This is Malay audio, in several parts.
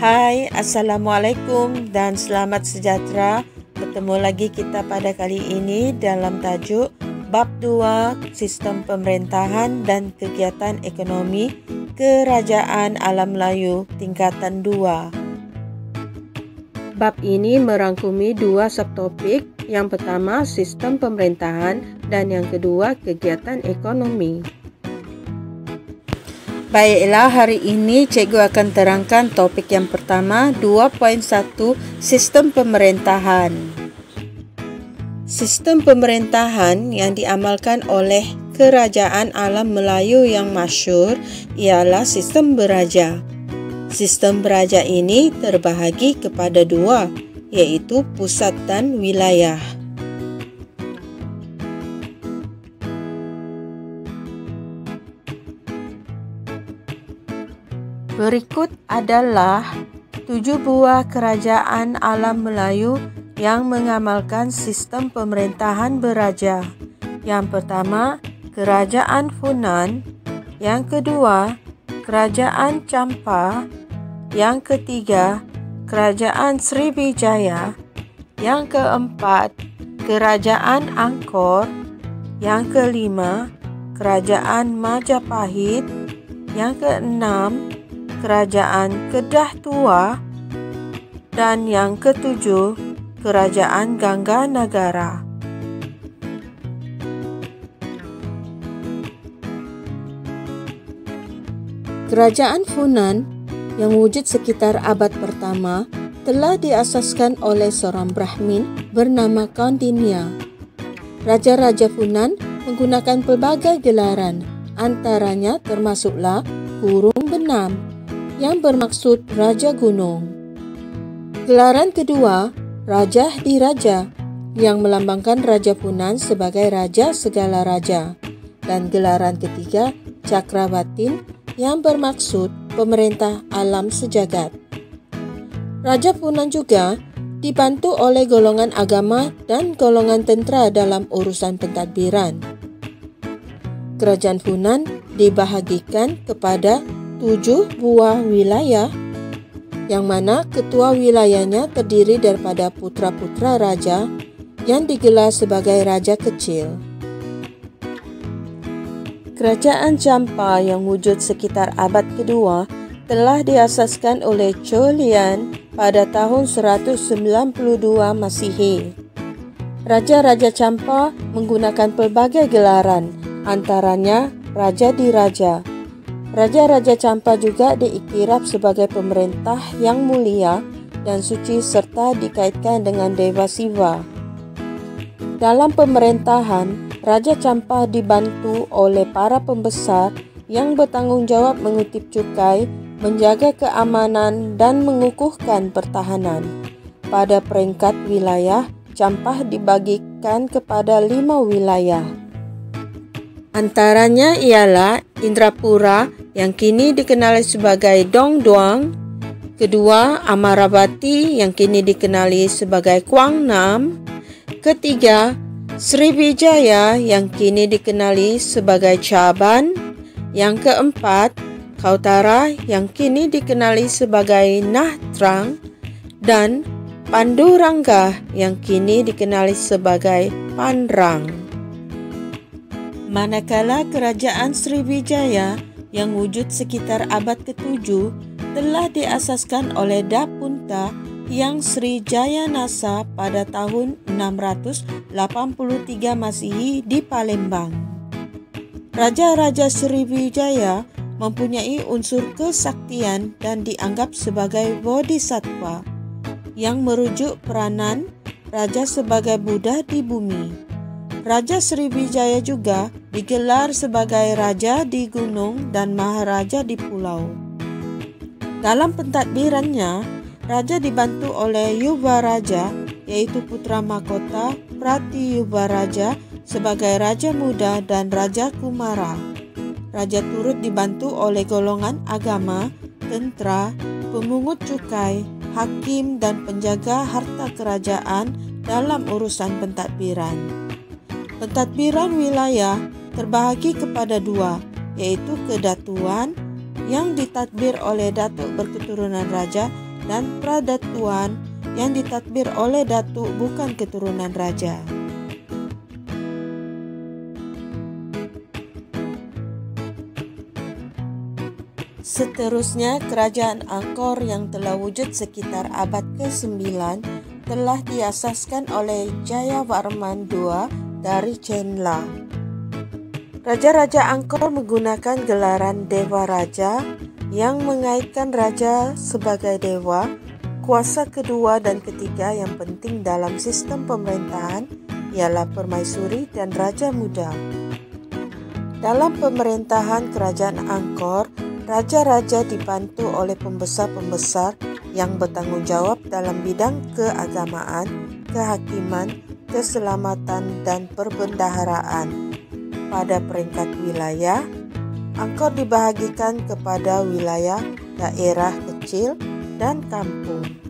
Hai, Assalamualaikum dan selamat sejahtera. Bertemu lagi kita pada kali ini dalam tajuk Bab 2 Sistem Pemerintahan dan Kegiatan Ekonomi Kerajaan Alam Melayu Tingkatan 2. Bab ini merangkumi dua subtopik. Yang pertama, sistem pemerintahan dan yang kedua, kegiatan ekonomi. Baiklah, hari ini cikgu akan terangkan topik yang pertama, 2.1 Sistem Pemerintahan. Sistem pemerintahan yang diamalkan oleh Kerajaan Alam Melayu yang masyhur ialah sistem beraja. Sistem beraja ini terbahagi kepada dua, iaitu pusat dan wilayah. Berikut adalah 7 buah kerajaan alam Melayu yang mengamalkan sistem pemerintahan beraja. Yang pertama, Kerajaan Funan. Yang kedua, Kerajaan Champa. Yang ketiga, Kerajaan Sriwijaya. Yang keempat, Kerajaan Angkor. Yang kelima, Kerajaan Majapahit. Yang keenam, Kerajaan Kedah Tua, dan yang ketujuh, Kerajaan Gangganagara. Kerajaan Funan yang wujud sekitar abad pertama telah diasaskan oleh seorang Brahmin bernama Kaundinya. Raja-raja Funan menggunakan pelbagai gelaran, antaranya termasuklah Kurung Benam, yang bermaksud Raja Gunung. Gelaran kedua, Raja Diraja, yang melambangkan Raja Funan sebagai Raja segala raja. Dan gelaran ketiga, Cakrabatin, yang bermaksud pemerintah alam sejagat. Raja Funan juga dibantu oleh golongan agama dan golongan tentera dalam urusan pentadbiran. Kerajaan Funan dibahagikan kepada 7 buah wilayah, yang mana ketua wilayahnya terdiri daripada putra-putra raja yang digelar sebagai raja kecil. Kerajaan Champa yang wujud sekitar abad kedua telah diasaskan oleh Cholian pada tahun 192 Masihi. Raja-raja Champa menggunakan pelbagai gelaran, antaranya Raja Diraja. Raja-raja Champa juga diiktiraf sebagai pemerintah yang mulia dan suci serta dikaitkan dengan Dewa Siva. Dalam pemerintahan, Raja Champa dibantu oleh para pembesar yang bertanggung jawab mengutip cukai, menjaga keamanan dan mengukuhkan pertahanan. Pada peringkat wilayah, Champa dibagikan kepada 5 wilayah. Antaranya ialah Indrapura yang kini dikenali sebagai Dongduang, kedua Amaravati yang kini dikenali sebagai Kuangnam, ketiga Sriwijaya yang kini dikenali sebagai Chaban, yang keempat Kautara yang kini dikenali sebagai Nahtrang, dan Panduranga yang kini dikenali sebagai Panrang. Manakala Kerajaan Sriwijaya yang wujud sekitar abad ke-7 telah diasaskan oleh Dapunta yang Sri Jayanasa pada tahun 683 Masihi di Palembang. Raja-raja Sriwijaya mempunyai unsur kesaktian dan dianggap sebagai bodhisattva yang merujuk peranan raja sebagai Buddha di bumi. Raja Sriwijaya juga digelar sebagai Raja di gunung dan Maharaja di pulau. Dalam pentadbirannya, Raja dibantu oleh Yuvaraja, yaitu putra mahkota Pratiyuvaraja sebagai Raja Muda dan Raja Kumara. Raja turut dibantu oleh golongan agama, tentera, pemungut cukai, hakim dan penjaga harta kerajaan dalam urusan pentadbiran. Pentadbiran wilayah terbahagi kepada 2, yaitu kedatuan yang ditadbir oleh datuk berketurunan raja dan pradatuan yang ditadbir oleh datuk bukan keturunan raja. Seterusnya, kerajaan Angkor yang telah wujud sekitar abad ke-9 telah diasaskan oleh Jayavarman II dari Chenla. Raja-raja Angkor menggunakan gelaran Dewa Raja yang mengaitkan raja sebagai dewa, kuasa kedua dan ketiga yang penting dalam sistem pemerintahan ialah Permaisuri dan Raja Muda. Dalam pemerintahan kerajaan Angkor, raja-raja dibantu oleh pembesar-pembesar yang bertanggung jawab dalam bidang keagamaan, kehakiman, keselamatan, dan perbendaharaan. Pada peringkat wilayah, Angkor dibahagikan kepada wilayah, daerah kecil, dan kampung.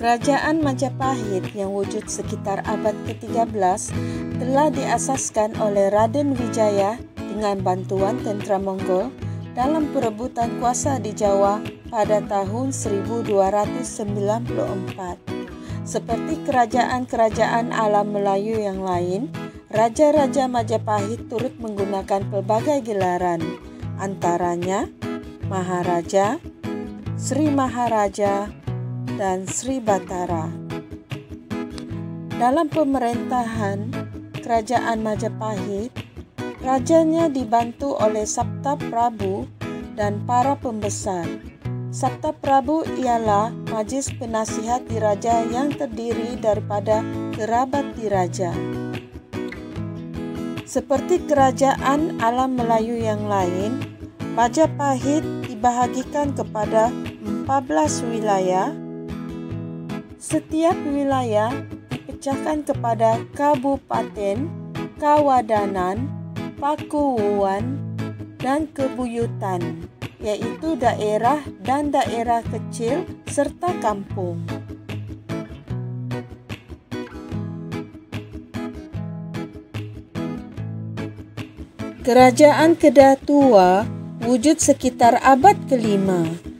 Kerajaan Majapahit yang wujud sekitar abad ke-13 telah diasaskan oleh Raden Wijaya dengan bantuan tentera Mongol dalam perebutan kuasa di Jawa pada tahun 1294. Seperti kerajaan-kerajaan alam Melayu yang lain, Raja-Raja Majapahit turut menggunakan pelbagai gelaran, antaranya Maharaja, Sri Maharaja, dan Sri Batara. Dalam pemerintahan kerajaan Majapahit, rajanya dibantu oleh Sabta Prabu dan para pembesar. Sabta Prabu ialah majlis penasihat diraja yang terdiri daripada kerabat diraja. Seperti kerajaan alam Melayu yang lain, Majapahit dibahagikan kepada 14 wilayah. Setiap wilayah dipecahkan kepada kabupaten, kawadanan, pakuwuan, dan kebuyutan, yaitu daerah dan daerah kecil serta kampung. Kerajaan Kedah Tua wujud sekitar abad ke-5.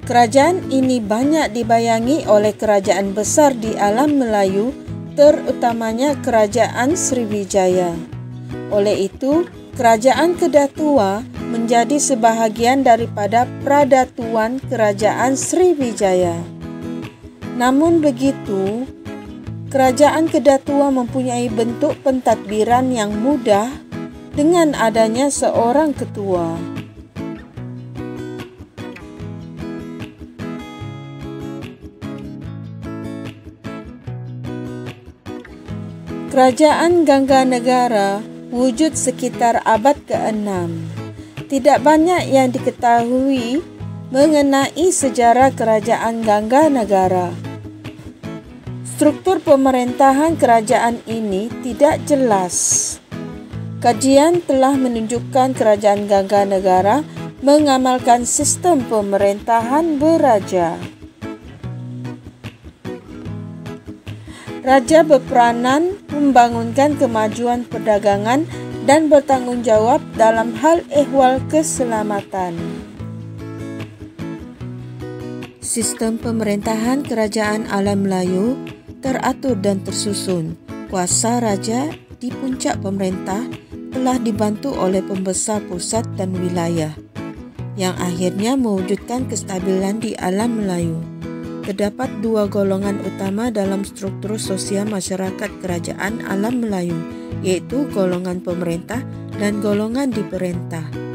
Kerajaan ini banyak dibayangi oleh kerajaan besar di alam Melayu, terutamanya Kerajaan Sriwijaya. Oleh itu, Kerajaan Kedah Tua menjadi sebahagian daripada pradatuan Kerajaan Sriwijaya. Namun begitu, Kerajaan Kedah Tua mempunyai bentuk pentadbiran yang mudah dengan adanya seorang ketua. Kerajaan Gangganegara wujud sekitar abad ke-6. Tidak banyak yang diketahui mengenai sejarah Kerajaan Gangganegara. Struktur pemerintahan kerajaan ini tidak jelas. Kajian telah menunjukkan Kerajaan Gangganegara mengamalkan sistem pemerintahan beraja. Raja berperanan membangunkan kemajuan perdagangan dan bertanggung jawab dalam hal ehwal keselamatan. Sistem pemerintahan kerajaan alam Melayu teratur dan tersusun. Kuasa raja di puncak pemerintah telah dibantu oleh pembesar pusat dan wilayah, yang akhirnya mewujudkan kestabilan di alam Melayu. Terdapat dua golongan utama dalam struktur sosial masyarakat kerajaan alam Melayu, yaitu golongan pemerintah dan golongan diperintah.